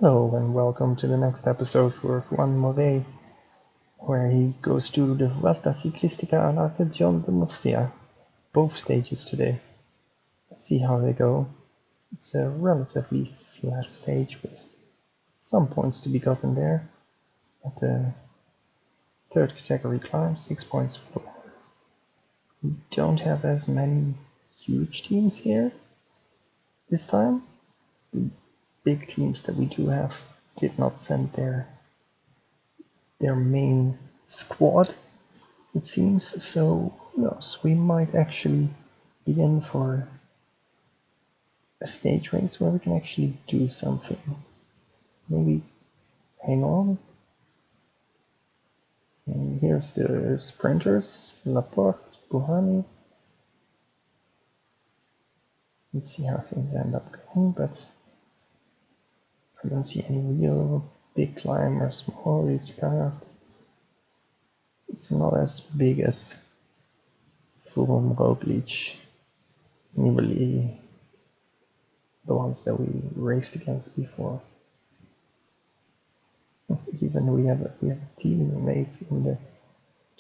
Hello and welcome to the next episode for Juan Moré, where he goes to the Vuelta Ciclística a la Región de Murcia, both stages today. Let's see how they go. It's a relatively flat stage with some points to be gotten there. At the third category climb, 6 points for the winner. We don't have as many huge teams here this time. The big teams that we do have did not send their main squad, it seems, so who knows, we might actually be in for a stage race where we can actually do something. Maybe hang on. And here's the sprinters, Laporte, Buhani. Let's see how things end up going, but I don't see any real big climb or small reach path. It's not as big as Fulham, Roglic, Nibali, the ones that we raced against before. Even we have a teammate in the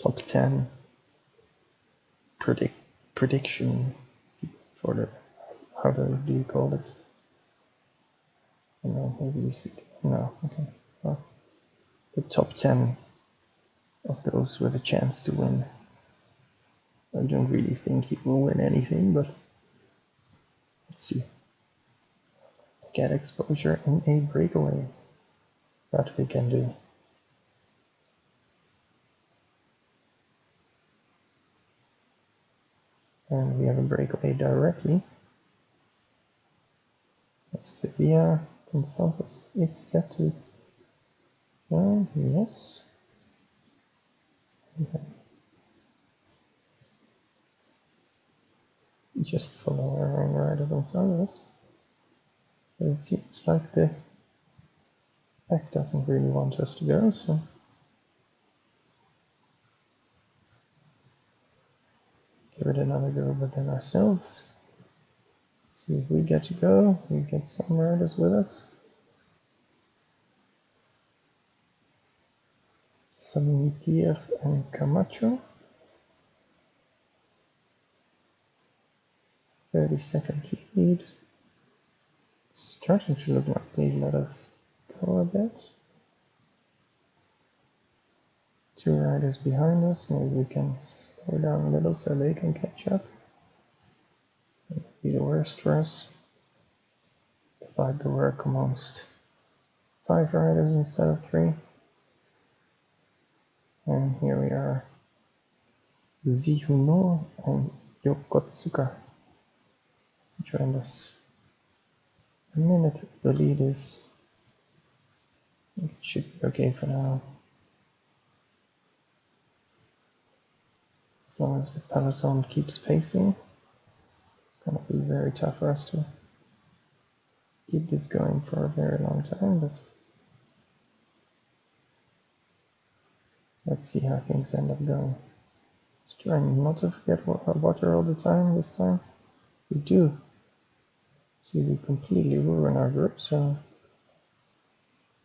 top 10 prediction for the, how do you call it? No, maybe we see, no, okay. Well, the top 10 of those with a chance to win. I don't really think he will win anything, but let's see. Get exposure in a breakaway. That we can do. And we have a breakaway directly. Sevilla Gonçalves is set to. Yes. Okay. Just follow our own rider Gonçalves. But it seems like the pack doesn't really want us to go, so give it another go, but then ourselves. See if we get to go, we get some riders with us. Samitier and Camacho. 30-second lead. Starting to look like they let us go a bit. Two riders behind us, maybe we can slow down a little so they can catch up. It would be the worst for us. Divide the work amongst 5 riders instead of 3. And here we are. Zihuno and Yokotsuka joined us. A minute, the lead is. It should be okay for now. As long as the peloton keeps pacing, it's going to be very tough for us to keep this going for a very long time, but let's see how things end up going. Let's try not to forget water all the time this time. We do. See, we completely ruin our group, so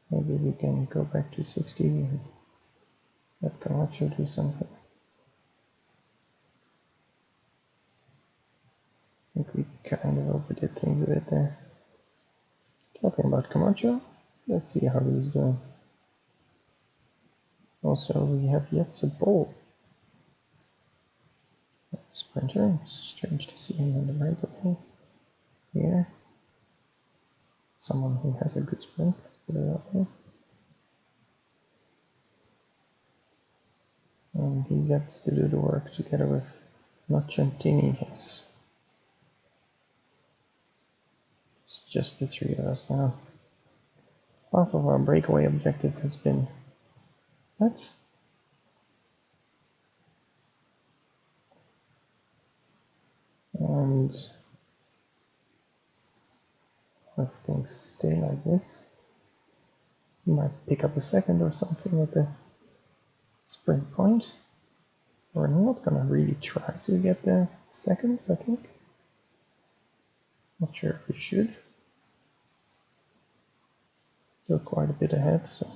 maybe we can go back to 60 and let Camacho do something. I think we kind of overdid things a bit there. Talking about Camacho, let's see how he's doing. Also, we have Jetse Bol, sprinter. It's strange to see him in the right away here. Someone who has a good sprint, let's put it that way. And he gets to do the work together with Nocentini. It's just the 3 of us now. Half of our breakaway objective has been met. And if things stay like this, we might pick up a second or something at the sprint point. We're not gonna really try to get the seconds, I think. Not sure if we should. Still quite a bit ahead, so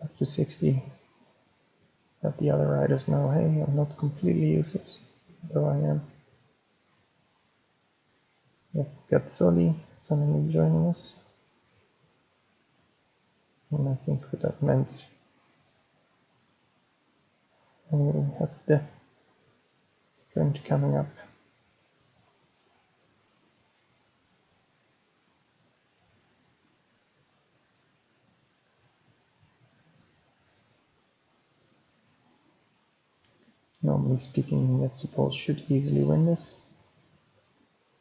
up to 60. Let the other riders know, hey, I'm not completely useless, though I am. We've got Soli suddenly joining us. And I think what that meant, and we have the sprint coming up. Normally speaking, Red Bull should easily win this,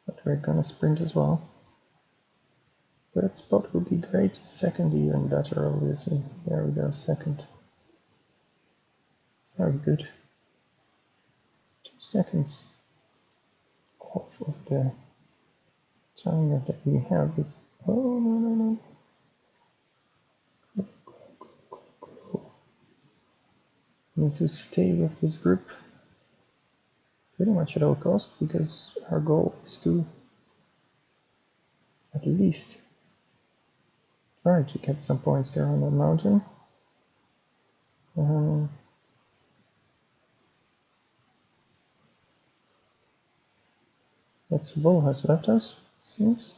but we're gonna sprint as well. Third spot would be great, second even better obviously. There we go, second. Very good. 2 seconds off of the timer that we have is, oh no. Go. Need to stay with this group pretty much at all costs, because our goal is to at least try to get some points there on the mountain. Bull has left us, seems,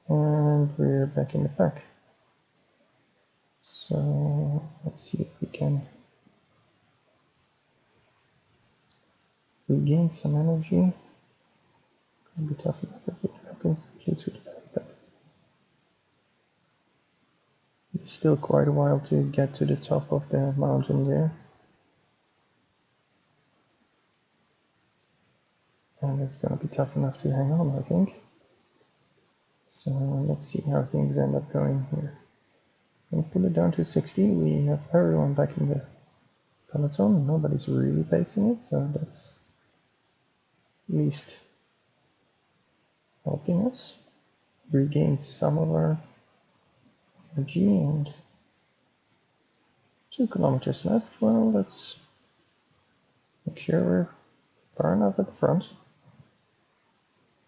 and we're back in the pack. So let's see if we can regain some energy. Could be tough enough if it happens due to that, but it's still quite a while to get to the top of the mountain there. And it's going to be tough enough to hang on, I think. So let's see how things end up going here. I'm going to pull it down to 60. We have everyone back in the peloton. Nobody's really pacing it, so that's at least helping us regain some of our energy. And 2 kilometers left. Well, let's make sure we're far enough at the front.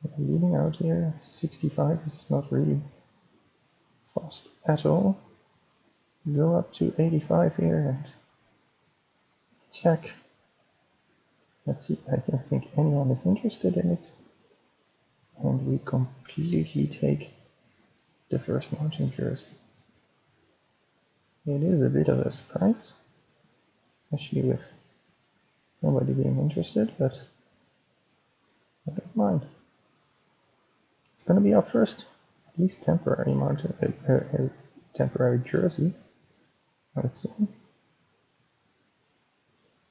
We're leading out here. 65 is not really fast at all. Go up to 85 here and check. Let's see, I don't think anyone is interested in it. And we completely take the first mountain jersey. It is a bit of a surprise, especially with nobody being interested, but I don't mind. It's going to be our first, at least temporary mountain, temporary jersey, I would say.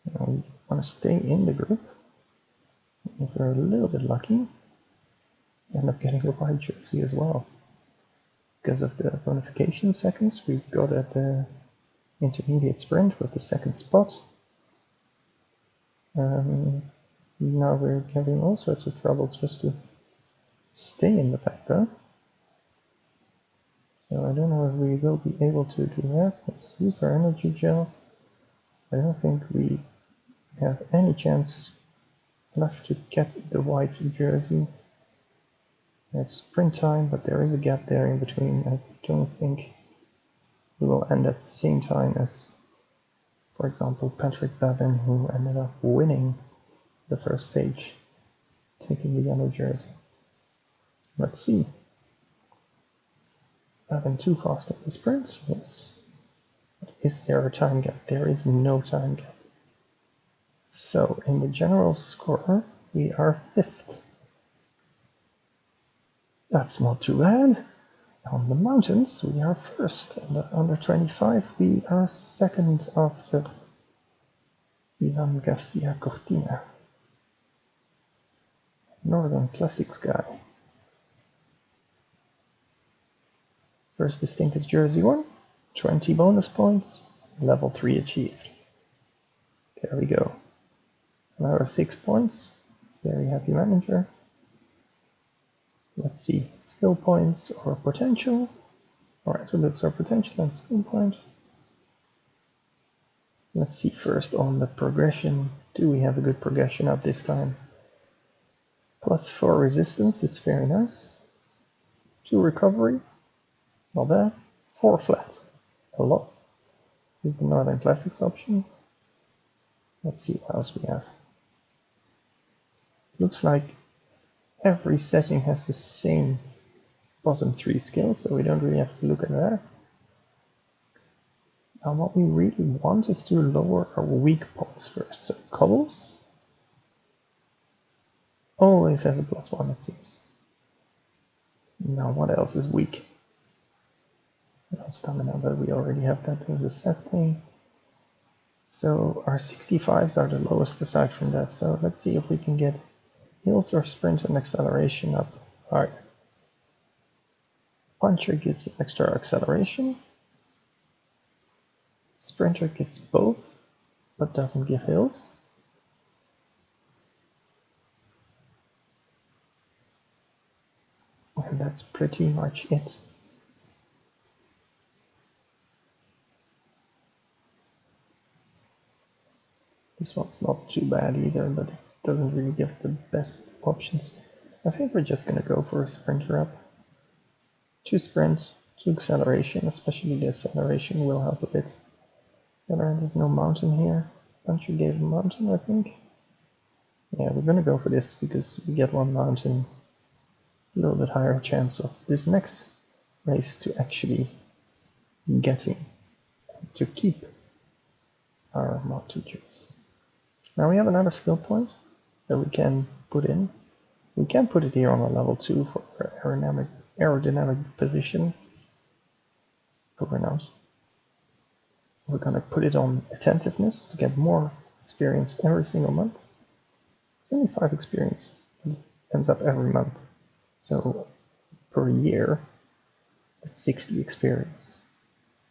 We want to stay in the group. If we're a little bit lucky, end up getting a white jersey as well. Because of the bonification seconds we got at the intermediate sprint with the second spot. Now we're having all sorts of trouble just to stay in the pack though. So I don't know if we will be able to do that. Let's use our energy gel. I don't think we have any chance left to get the white jersey. It's sprint time, but there is a gap there in between. I don't think we will end at the same time as, for example, Patrick Bevin, who ended up winning the first stage, taking the yellow jersey. Let's see. Bevin too fast at the sprint? Yes. But is there a time gap? There is no time gap. So in the general score, we are 5th. That's not too bad. On the mountains, we are 1st, and under 25, we are 2nd after Ivan Garcia Cortina, Northern Classics guy. First distinctive jersey won, 20 bonus points, level 3 achieved. There we go. Another 6 points, very happy manager. Let's see, skill points or potential, or attributes or potential and skill point. Let's see first on the progression. Do we have a good progression up this time? +4 resistance is very nice. 2 recovery, not bad. 4 flat, a lot. This is the Northern Classics option. Let's see what else we have. Looks like every setting has the same bottom 3 skills, so we don't really have to look at that. Now what we really want is to lower our weak points first. So cobbles always has a +1, it seems. Now what else is weak? No stamina, but we already have that as a set thing. So our 65s are the lowest aside from that. So let's see if we can get hills or sprint and acceleration up. Alright. Puncher gets extra acceleration. Sprinter gets both, but doesn't give hills. And that's pretty much it. This one's not too bad either, but it doesn't really give the best options. I think we're just gonna go for a sprinter up. 2 sprint, 2 acceleration, especially the acceleration will help a bit. There's no mountain here. Puncher gave a mountain, I think. Yeah, we're gonna go for this because we get 1 mountain. A little bit higher chance of this next race to actually getting to keep our mountain jersey. Now we have another skill point that we can put in. We can put it here on a level 2 for aerodynamic position. But we're not. We're gonna put it on attentiveness to get more experience every single month. 75 experience ends up every month. So per year, that's 60 experience.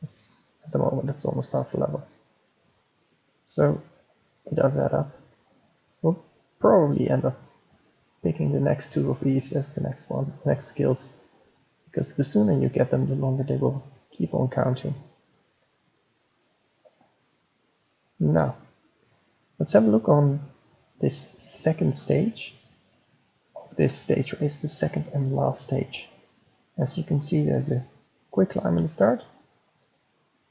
At the moment, it's almost half a level. So it does add up. We'll probably end up picking the next 2 of these as the next skills, because the sooner you get them, the longer they will keep on counting. Now, let's have a look on this second stage of this stage race, the second and last stage. As you can see, there's a quick climb in the start,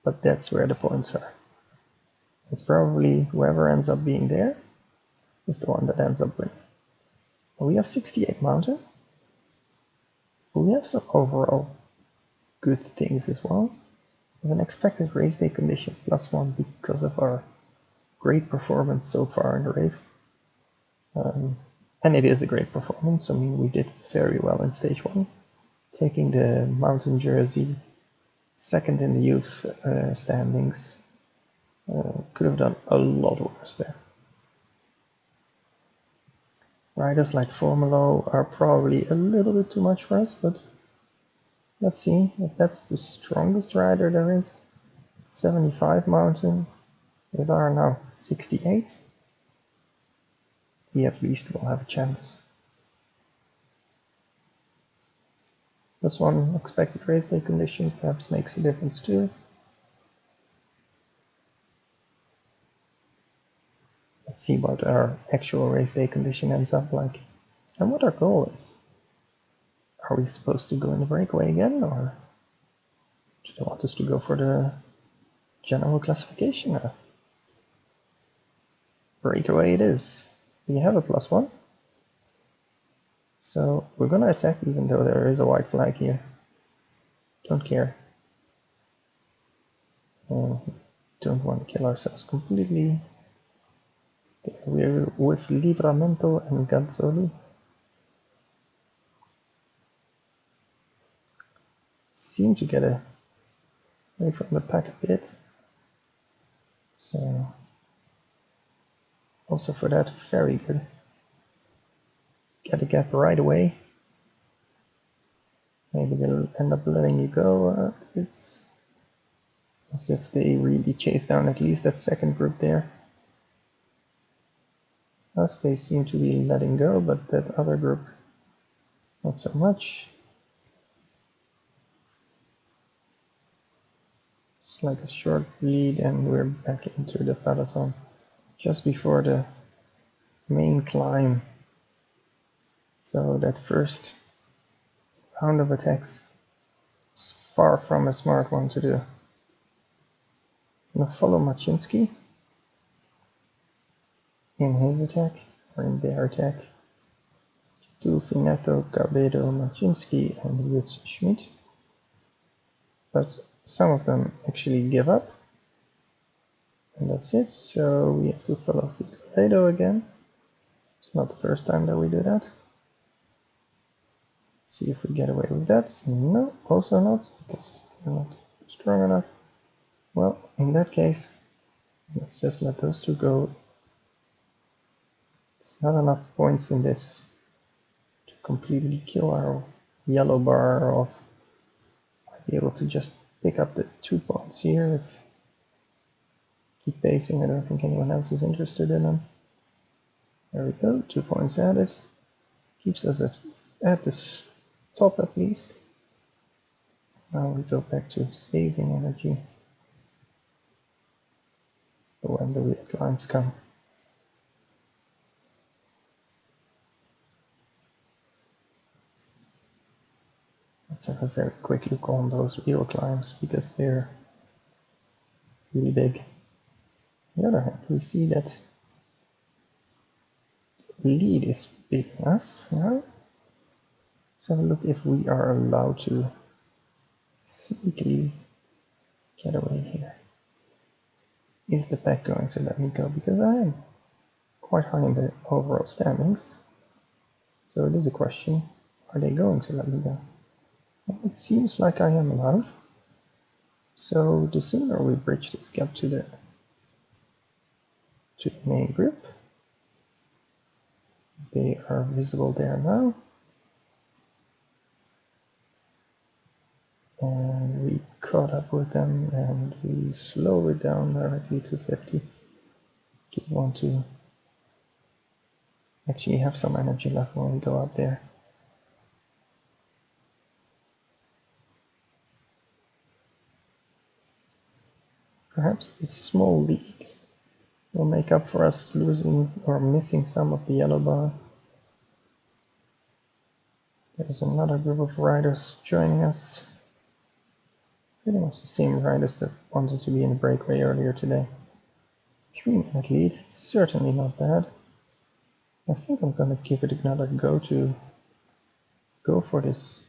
but that's where the points are. It's probably whoever ends up being there is the one that ends up winning. But we have 68 mountain. But we have some overall good things as well. We have an expected race day condition +1 because of our great performance so far in the race. And it is a great performance. I mean, we did very well in stage 1, taking the mountain jersey, second in the youth standings. Could have done a lot worse there. Riders like Formula are probably a little bit too much for us, but let's see if that's the strongest rider there is. 75 mountain, with our now 68. We at least will have a chance. +1 expected race day condition perhaps makes a difference too. Let's see what our actual race day condition ends up like and what our goal is. Are we supposed to go in the breakaway again, or do they want us to go for the general classification? Breakaway it is. We have a +1. So we're gonna attack even though there is a white flag here. Don't care. Don't want to kill ourselves completely. Okay, we're with Livramento and Gazzoli. Seem to get away from the pack a bit. So also for that, very good. Get a gap right away. Maybe they'll end up letting you go. It's as if they really chase down at least that second group there. Us, they seem to be letting go, but that other group, not so much. It's like a short bleed, and we're back into the peloton just before the main climb. So that first round of attacks is far from a smart one to do. I'm gonna follow Machinsky in his attack, or in their attack. To Finetto, Garbedo, Machinsky, and Woods Schmidt. But some of them actually give up. And that's it. So we have to follow Garbedo again. It's not the first time that we do that. See if we get away with that. No, also not, because they're not strong enough. Well, in that case, let's just let those two go. It's not enough points in this to completely kill our yellow bar off. I'd be able to just pick up the 2 points here. If keep pacing, I don't think anyone else is interested in them. There we go, 2 points added. Keeps us at the top at least. Now we go back to saving energy for when the weird climbs come. Let's have a very quick look on those wheel climbs because they're really big. On the other hand, we see that the lead is big enough now. Let's have a look if we are allowed to sneakily get away here. Is the pack going to let me go? Because I am quite high in the overall standings. So it is a question, are they going to let me go? Well, it seems like I am allowed. So the sooner we bridge this gap to the main group, they are visible there now. And we caught up with them and we slow it down directly to 50. Do want to actually have some energy left when we go up there. Perhaps this small lead will make up for us losing or missing some of the yellow bar. There's another group of riders joining us. Pretty much the same riders that wanted to be in the breakaway earlier today. 3-minute lead, certainly not bad. I think I'm gonna give it another go to go for this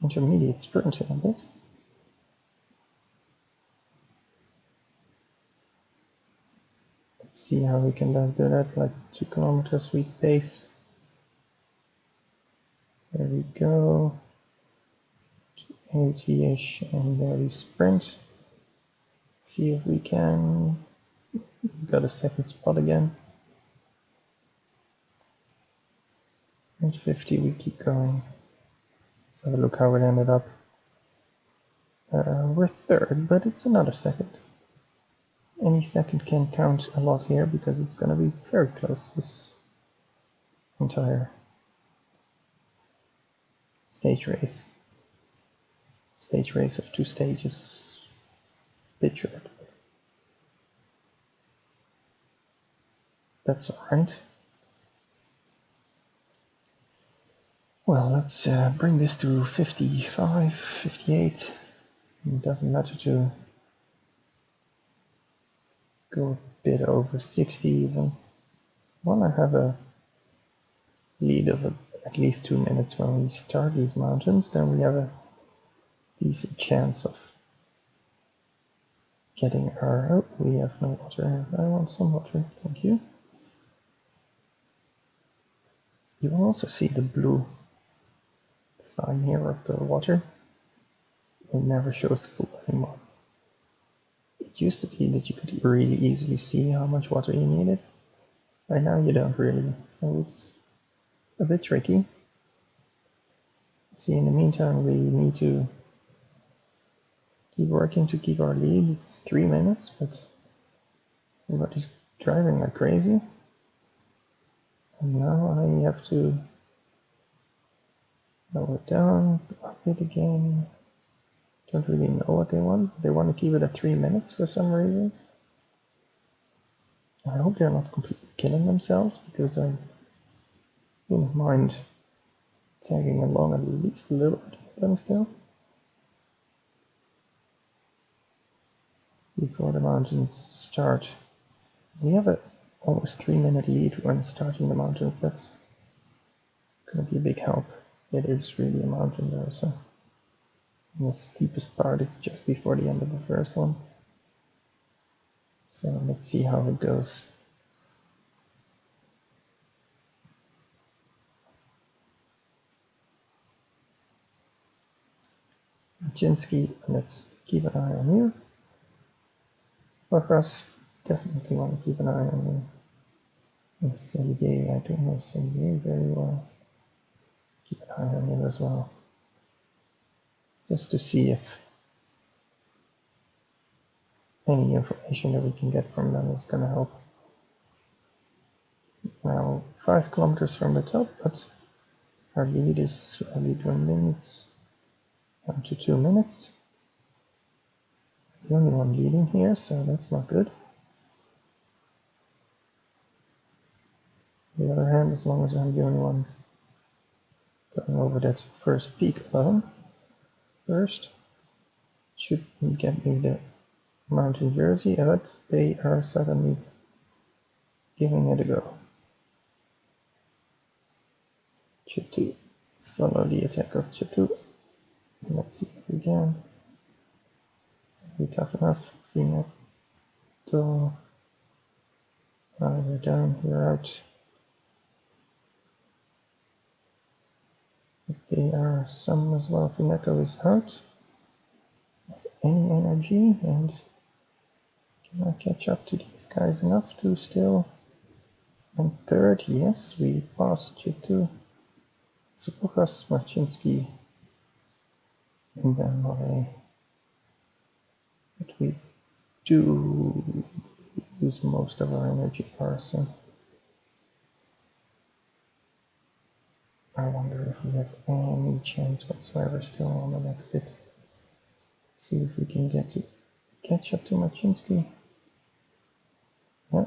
intermediate sprint in a bit. Let's see how we can just do that, like 2 kilometers we pace. There we go. 80-ish, and there we sprint. See if we can. We've got a second spot again. And 50 we keep going. Let's have a look how it ended up. We're third, but it's another second. Any second can count a lot here because it's going to be very close this entire stage race. Stage race of 2 stages. Bit short. That's alright. Well, let's bring this to 55, 58. It doesn't matter to go a bit over 60 even. Well, I have a lead of at least 2 minutes when we start these mountains, then we have a decent chance of getting our... Oh, we have no water. I want some water, thank you. You will also see the blue sign here of the water. It never shows full anymore. It used to be that you could really easily see how much water you needed. Right now you don't really, so it's a bit tricky. See, in the meantime we need to keep working to keep our lead. It's 3 minutes, but everybody's driving like crazy. And now I have to lower it down, up it again. Don't really know what they want. They want to keep it at 3 minutes for some reason. I hope they're not completely killing themselves because I Wouldn't mind tagging along at least a little bit with them still. Before the mountains start. We have a almost 3-minute lead when starting the mountains. That's going to be a big help. It is really a mountain though, so the steepest part is just before the end of the first one. So let's see how it goes. Chinsky, let's keep an eye on you. Borjas, definitely want to keep an eye on you. And Sergey, I don't know Sergey very well. Keep an eye on you as well. Just to see if any information that we can get from them is going to help. Now 5 kilometers from the top, but our lead is slowly dwindling. It's down to 2 minutes. The only one leading here, so that's not good. On the other hand, as long as I'm the only one going over that first peak alone, first, should get me the mountain jersey, but they are suddenly giving it a go. Chetu, follow the attack of Chetu. Let's see if we can. Be tough enough. Fineto. You're down, you're out. They are some as well. Fineto is out. Any energy, and can I catch up to these guys enough to still? And third, yes, we passed Chetu. Supukas, Marcinski, and then Moré. But we do use most of our energy bar, so I wonder if we have any chance whatsoever still on the next bit. See if we can get to catch up to Marcinski. Yeah.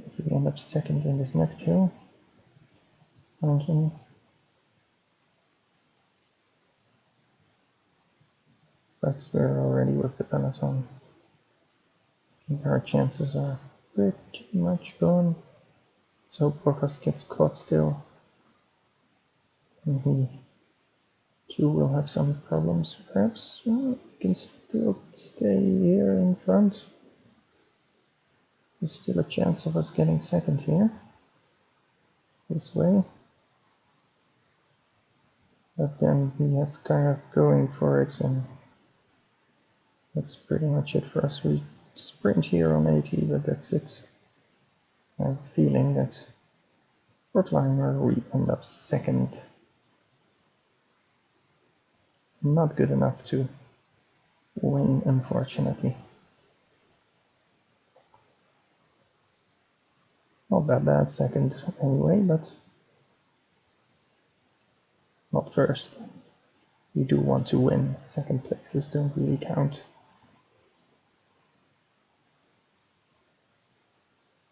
If we end up second in this next hill, mountain. But we're already with the peloton. I think our chances are pretty much gone. So Borjas gets caught still. And he too will have some problems perhaps. Well, we can still stay here in front. There's still a chance of us getting second here. This way. But then we have kind of going for it, and that's pretty much it for us. We sprint here on 80, but that's it. I have a feeling that for climber we end up second. Not good enough to win, unfortunately. Not that bad second anyway, but not first. We do want to win. Second places don't really count.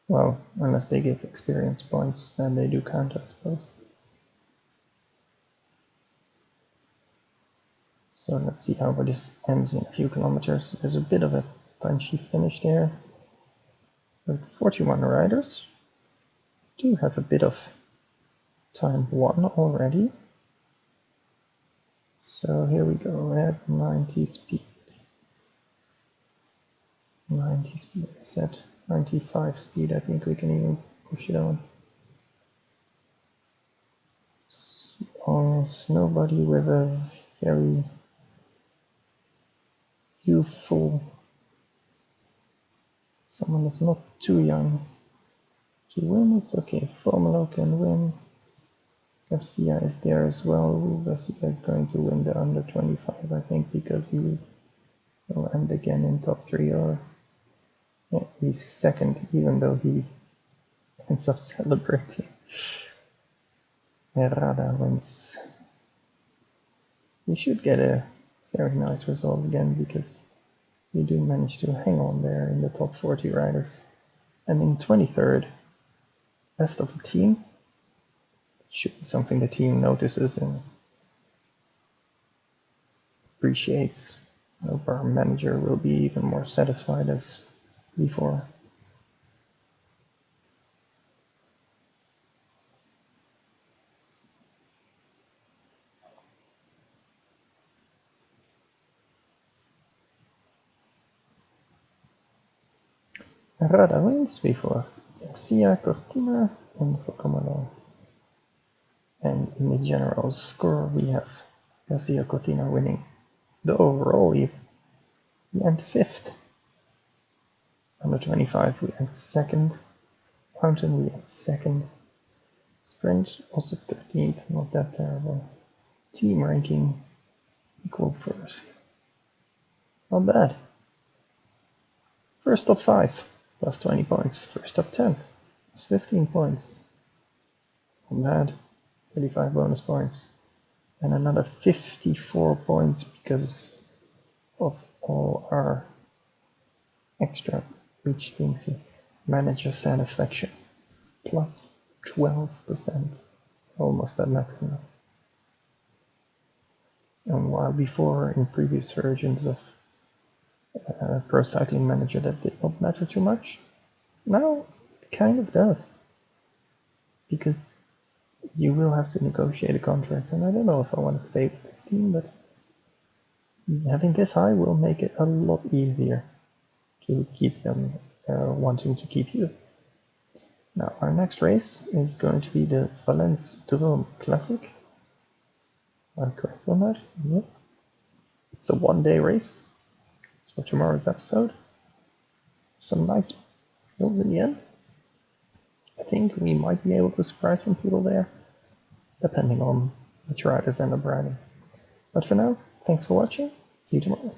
Well, unless they give experience points, then they do count, I suppose. So let's see how this ends in a few kilometers. There's a bit of a punchy finish there. But 41 riders do have a bit of time won already. So here we go at 90 speed. 90 speed, I said. 95 speed, I think we can even push it on. Almost nobody with a very youthful, someone that's not too young to win. It's okay. Formula can win. Garcia is there as well. Garcia is going to win the under 25, I think, because he will end again in top 3, or yeah, he's second, even though he ends up celebrating. Herrada wins. We should get a very nice result again, because we do manage to hang on there in the top 40 riders. And in 23rd, best of the team. Should be something the team notices and appreciates. I hope our manager will be even more satisfied as before. Rada wins before Garcia, Cortina, and Focomolo. And in the general score, we have Garcia Cortina winning the overall even. We end 5th. Under 25, we end 2nd. Mountain, we end 2nd. Sprint, also 13th, not that terrible. Team ranking, equal 1st. Not bad. First top 5, plus 20 points. First top 10, plus 15 points. Not bad. 35 bonus points. And another 54 points because of all our extra reach things here. Manager satisfaction, plus 12%. Almost at maximum. And while before in previous versions of Pro Cycling Manager that did not matter too much, now it kind of does. Because you will have to negotiate a contract, and I don't know if I want to stay with this team, but having this high will make it a lot easier to keep them wanting to keep you. Now, our next race is going to be the Valence Drôme Classic. Am I correct on that? Yep. It's a one-day race. It's for tomorrow's episode. Some nice hills in the end. I think we might be able to surprise some people there, depending on which riders end up riding. But for now, thanks for watching. See you tomorrow.